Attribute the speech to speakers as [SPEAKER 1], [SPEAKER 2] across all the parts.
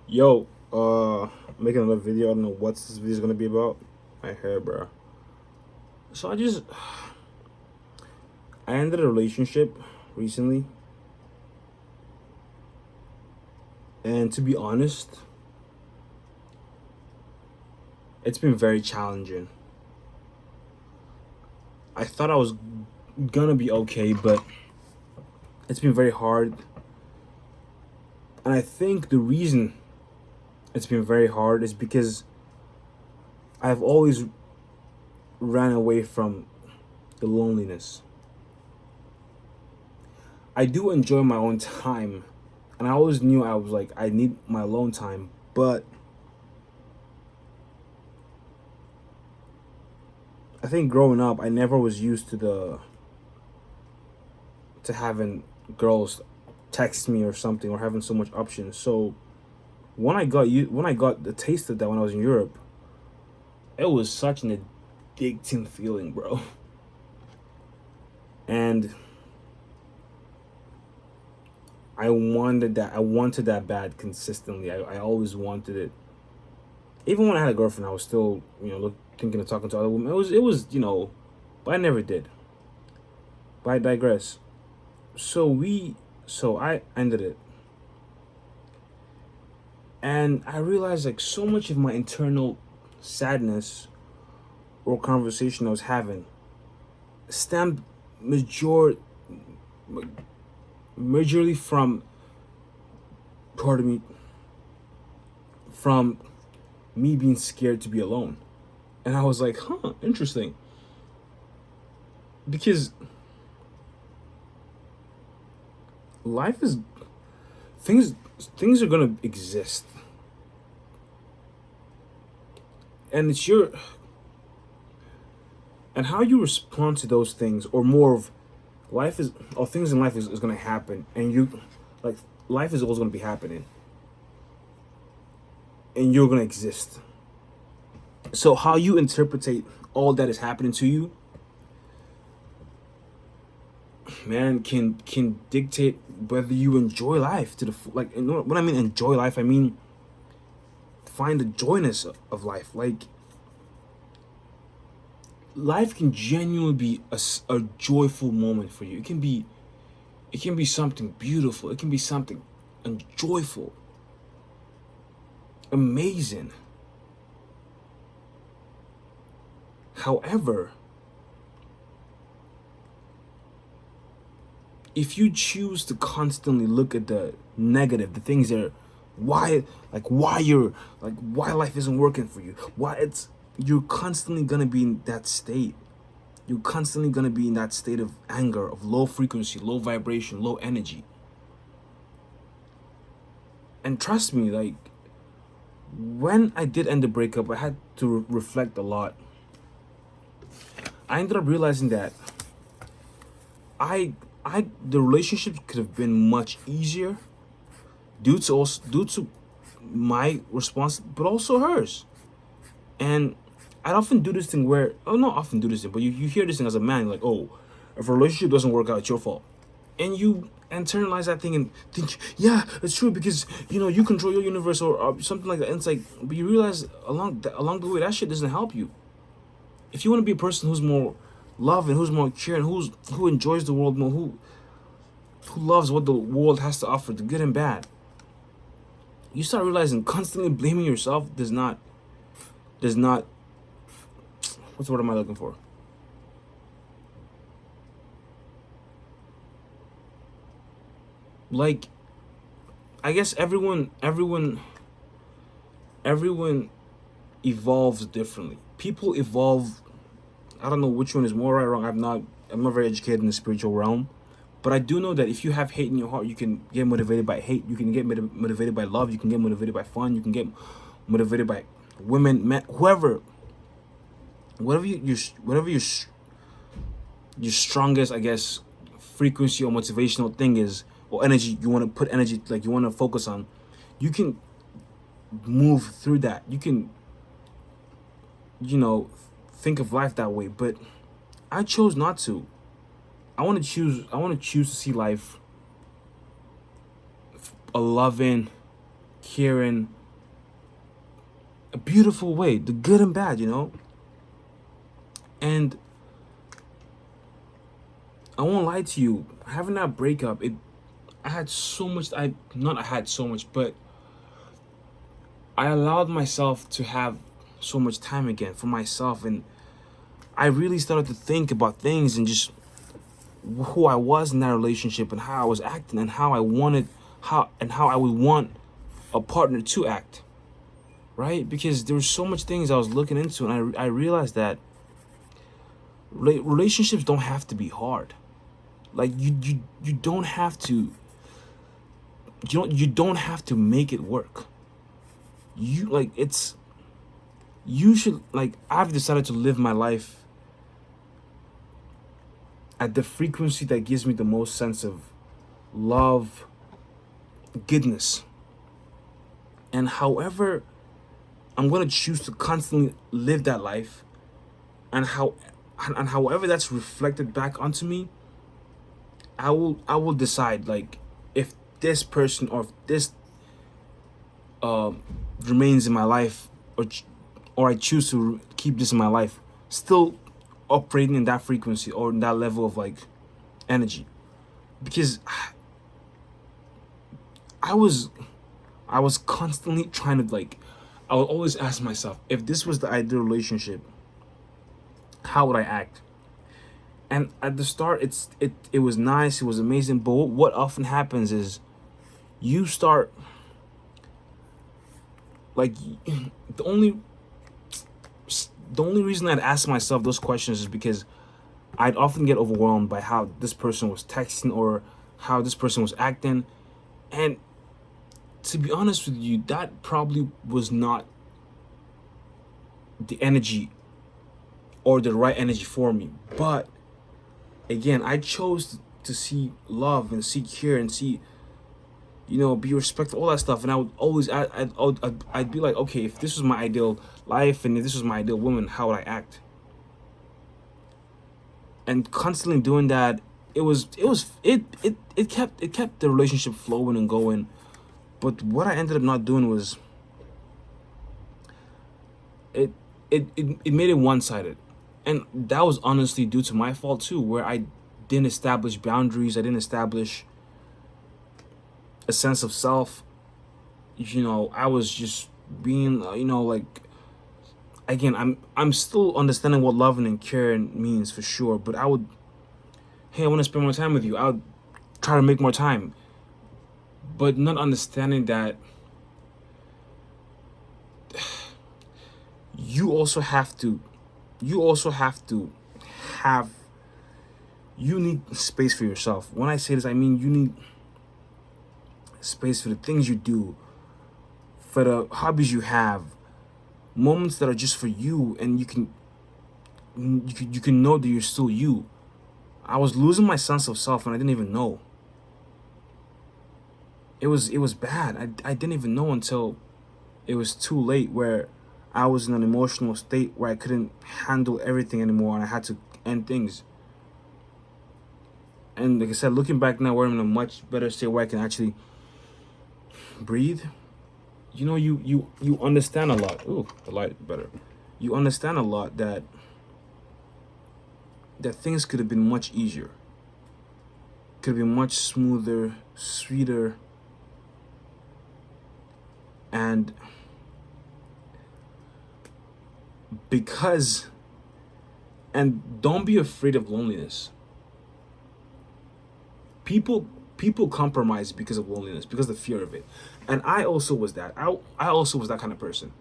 [SPEAKER 1] Yo, making another video. I don't know what this video is gonna be about. My hair, bro. So I ended a relationship recently, and to be honest, it's been very challenging. I thought I was gonna be okay, but it's been very hard. And I think the reason it's been very hard is because I've always ran away from the loneliness. I do enjoy my own time, and I always knew I was like I need my alone time, but I think growing up I never was used to the to having girls text me or something, or having so much options. So when I got the taste of that when I was in Europe, it was such an addicting feeling, bro. And I wanted that bad consistently. I always wanted it. Even when I had a girlfriend, I was still, thinking of talking to other women. It was, but I never did. But I digress. So I ended it. And I realized like so much of my internal sadness or conversation I was having stemmed majorly from, pardon me, from me being scared to be alone. And I was like, huh, interesting. Because life is things things are gonna exist. And it's your and how you respond to those things, or more of life is or things in life is gonna happen, and you like life is always gonna be happening, and you're gonna exist. So how you interpretate all that is happening to you, man, can dictate whether you enjoy life to like, when I mean enjoy life, I mean find the joyness of life. Like, life can genuinely be a joyful moment for you. It can be something beautiful. It can be something joyful, amazing. However, if you choose to constantly look at the negative, the things that are why life isn't working for you, you're constantly gonna be in that state. You're constantly gonna be in that state of anger, of low frequency, low vibration, low energy. And trust me, like, when I did end the breakup, I had to reflect a lot. I ended up realizing that I the relationship could have been much easier due to my response, but also hers. And I'd often do this thing where, oh, not often do this thing, but you hear this thing as a man, like, oh, if a relationship doesn't work out, it's your fault. And you internalize that thing and think, yeah, it's true because, you control your universe, or something like that. And it's like, but you realize along the way, that shit doesn't help you. If you want to be a person who's more loving, who's more caring, who enjoys the world more, who loves what the world has to offer, the good and bad, you start realizing constantly blaming yourself does not what's the word am I looking for? Like, I guess everyone evolves differently. People evolve. I don't know which one is more right or wrong. I'm not very educated in the spiritual realm. But I do know that if you have hate in your heart, you can get motivated by hate. You can get motivated by love. You can get motivated by fun. You can get motivated by women, men, whoever, whatever your strongest, I guess, frequency or motivational thing is, or energy you want to put energy, like you want to focus on. You can move through that. You can, you know, think of life that way. But I chose not to. I want to choose to see life a loving, caring, a beautiful way, the good and bad, you know. And I won't lie to you, having that breakup, I had so much. I had so much, but I allowed myself to have so much time again for myself, and I really started to think about things and just who I was in that relationship and how I was acting and how I wanted how I would want a partner to act, right? Because there were so much things I was looking into, and I realized that relationships don't have to be hard. Like you don't have to you don't have to make it work. You like it's you should like I've decided to live my life at the frequency that gives me the most sense of love, goodness. And however I'm going to choose to constantly live that life, and however that's reflected back onto me, I will decide like if this person or if this uh remains in my life, or I choose to keep this in my life, still operating in that frequency or in that level of like energy. Because I was I was constantly trying to like I would always ask myself, if this was the ideal relationship, how would I act? And at the start it was nice, it was amazing, but what often happens is you start like the only the only reason I'd ask myself those questions is because I'd often get overwhelmed by how this person was texting or how this person was acting. And to be honest with you, that probably was not the energy or the right energy for me. But again, I chose to see love and see care and see, be respectful, all that stuff. And I would always, I'd be like, okay, if this was my ideal life and if this was my ideal woman, how would I act? And constantly doing that, it kept the relationship flowing and going. But what I ended up not doing was it it made it one-sided. And that was honestly due to my fault too, where I didn't establish boundaries, I didn't establish a sense of self. I was just being, like, again, I'm still understanding what loving and caring means for sure, but I would, hey, I want to spend more time with you. I would try to make more time, but not understanding that you also have to, you also have to have, you need space for yourself. When I say this, I mean you need space for the things you do, for the hobbies you have, moments that are just for you, and you can know that you're still you. I was losing my sense of self and I didn't even know. It was bad. I didn't even know until it was too late, where I was in an emotional state where I couldn't handle everything anymore and I had to end things. And like I said, looking back now, where I'm in a much better state where I can actually breathe. You understand a lot. Ooh, the light better. You understand a lot that things could have been much easier. Could have been much smoother, sweeter, and because and don't be afraid of loneliness. People compromise because of loneliness, because of the fear of it. And I also was that. I also was that kind of person.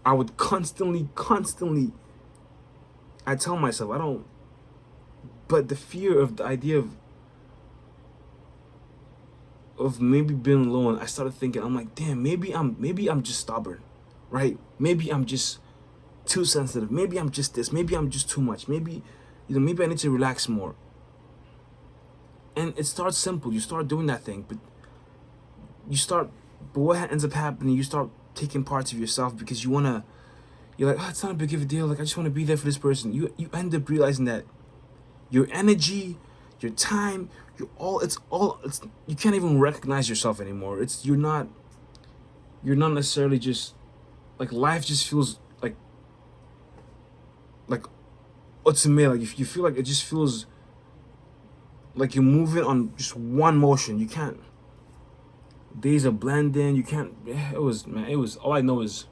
[SPEAKER 1] I would constantly I tell myself I don't, but the fear of the idea of maybe being alone, I started thinking, I'm like, damn, maybe I'm just stubborn, right? Maybe I'm just too sensitive. Maybe I'm just this. Maybe I'm just too much. Maybe I need to relax more. And it starts simple. You start doing that thing, you start, but what ends up happening? You start taking parts of yourself because you're like, oh, it's not a big of a deal. Like, I just want to be there for this person. You end up realizing that your energy, your time, you can't even recognize yourself anymore. You're not, you're not necessarily just like life just feels like ultimate. Like if you feel like it just feels like you're moving on just one motion. You can't. Days are blending. You can't. It was, man. It was. All I know is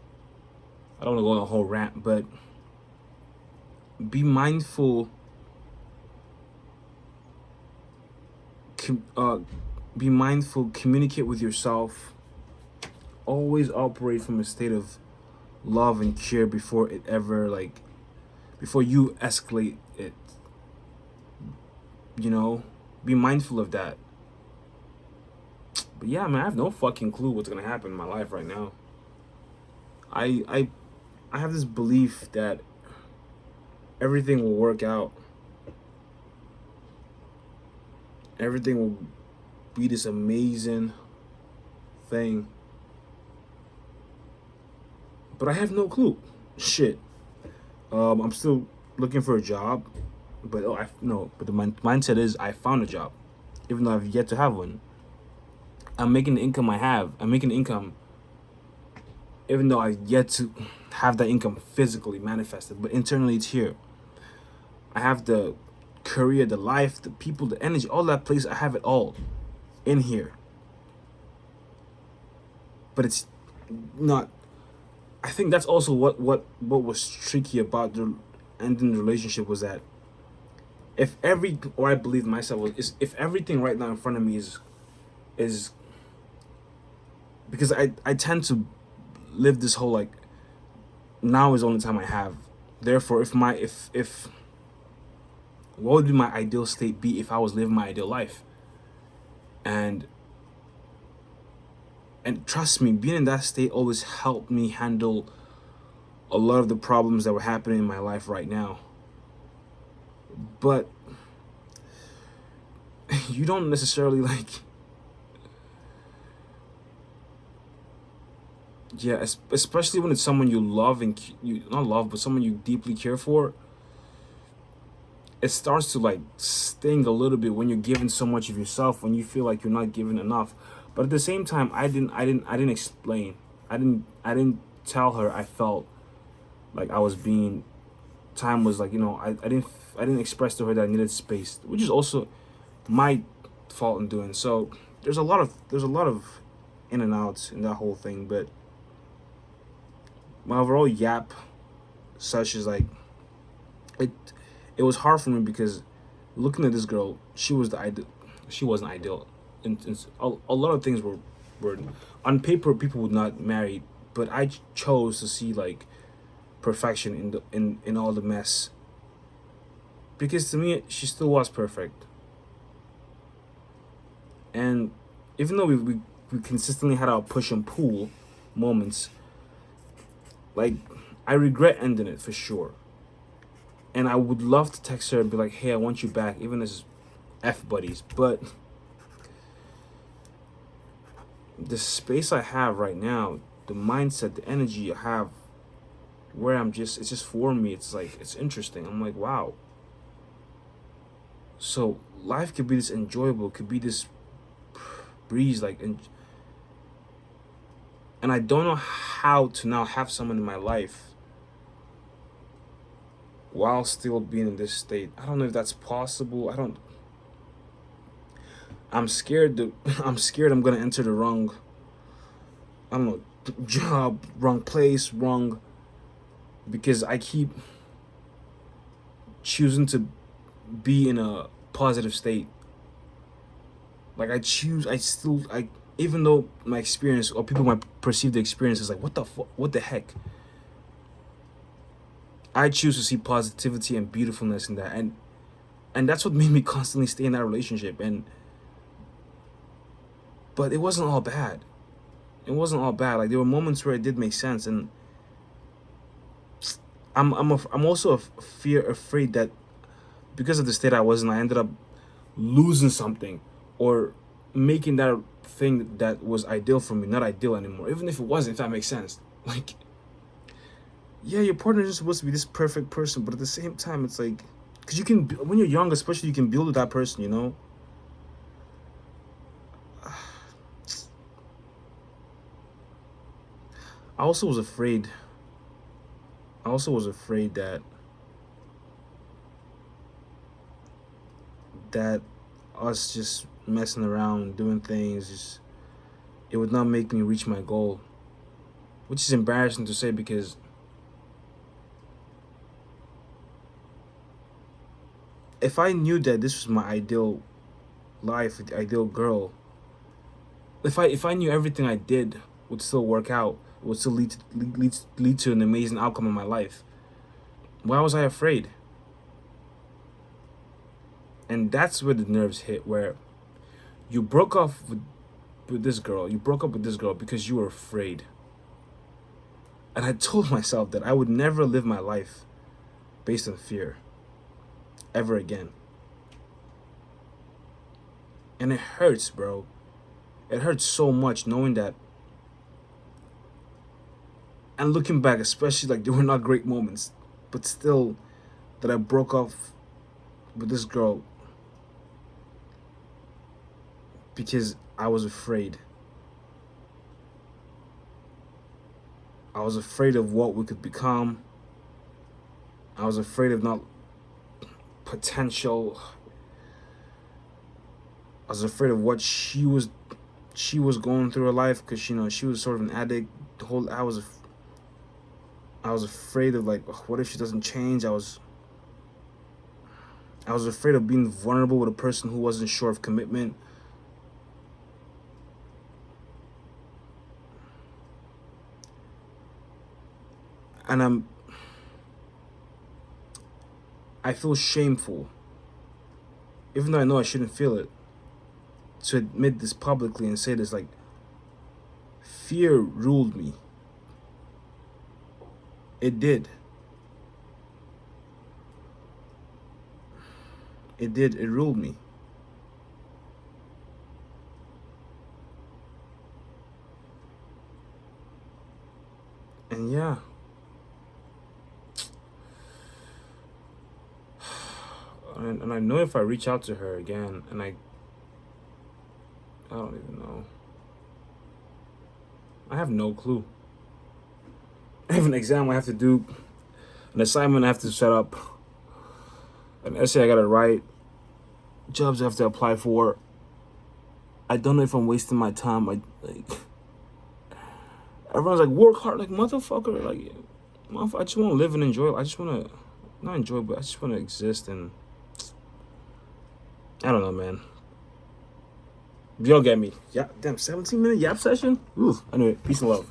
[SPEAKER 1] I don't want to go on a whole rant, but be mindful. Com, uh, be mindful. Communicate with yourself. Always operate from a state of love and care before it ever before you escalate it. You know, be mindful of that. But yeah, man, I have no fucking clue what's gonna happen in my life right now. I I I have this belief that everything will work out. Everything will be this amazing thing. But I have no clue. Shit. I'm still looking for a job, but oh, I no. But the mindset is I found a job, even though I've yet to have one. I'm making the income I have. I'm making the income, even though I've yet to have that income physically manifested. But internally, it's here. I have the career, the life, the people, the energy, all that place. I have it all in here. But it's not. I think that's also what was tricky about the ending the relationship was that if I believe myself is if everything right now in front of me is because I tend to live this whole like now is the only time I have. Therefore, if what would be my ideal state be if I was living my ideal life? And trust me, being in that state always helped me handle a lot of the problems that were happening in my life right now. But you don't necessarily yeah, especially when it's someone you love and you not love, but someone you deeply care for. It starts to like sting a little bit when you're giving so much of yourself when you feel like you're not giving enough. But at the same time, I didn't explain. I didn't tell her I felt like I was being time was like, I didn't express to her that I needed space, which is also my fault in doing. So there's a lot of in and outs in that whole thing, but my overall yap such is like it it was hard for me because looking at this girl, she was the ideal. She wasn't ideal. A lot of things were on paper people would not marry, but I chose to see like perfection in all the mess because to me she still was perfect. And even though we consistently had our push and pull moments, like I regret ending it for sure. And I would love to text her and be like, "Hey, I want you back," even as f buddies. But the space I have right now, the mindset, the energy I have, where it's just for me. It's like it's interesting. I'm like, wow. So life could be this enjoyable, could be this breeze, and I don't know how to now have someone in my life while still being in this state. I don't know if that's possible. I'm scared that I'm scared I'm gonna enter the wrong, I don't know, job, wrong place, wrong, because I keep choosing to be in a positive state. Like I even though my experience or people might perceive the experience as like what the heck. I choose to see positivity and beautifulness in that, and that's what made me constantly stay in that relationship. But it wasn't all bad. It wasn't all bad. Like there were moments where it did make sense, and I'm also afraid that because of the state I was in, I ended up losing something or making that thing that was ideal for me not ideal anymore. Even if it wasn't, if that makes sense. Like, yeah, your partner is supposed to be this perfect person, but at the same time, it's like, because you can, when you're young, especially, you can build with that person, you know? I also was afraid. That that us just messing around, doing things, just it would not make me reach my goal, which is embarrassing to say because if I knew that this was my ideal life, the ideal girl, if I knew everything I did would still work out, would still lead to an amazing outcome in my life, why was I afraid? And that's where the nerves hit. Where you broke off with this girl, you broke up with this girl because you were afraid. And I told myself that I would never live my life based on fear ever again. And it hurts, bro. It hurts so much knowing that. And looking back, especially, like, they were not great moments, but still, that I broke off with this girl because I was afraid. I was afraid of what we could become. I was afraid of not potential. I was afraid of what she was going through her life because she was sort of an addict. The whole I was afraid of, like, what if she doesn't change? I was afraid of being vulnerable with a person who wasn't sure of commitment. And I feel shameful, even though I know I shouldn't feel it, to admit this publicly and say this. Like, fear ruled me. It did. It did. It ruled me. And yeah. And I know if I reach out to her again, and I don't even know. I have no clue. I have an exam I have to do, an assignment I have to set up, an essay I gotta write, jobs I have to apply for. I don't know if I'm wasting my time. Everyone's like, work hard, like, motherfucker. Like, I just want to live and enjoy. I just want to not enjoy, but I just want to exist. And I don't know, man. Y'all get me. Yeah, damn, 17-minute yap session. Ooh. Anyway, peace and love.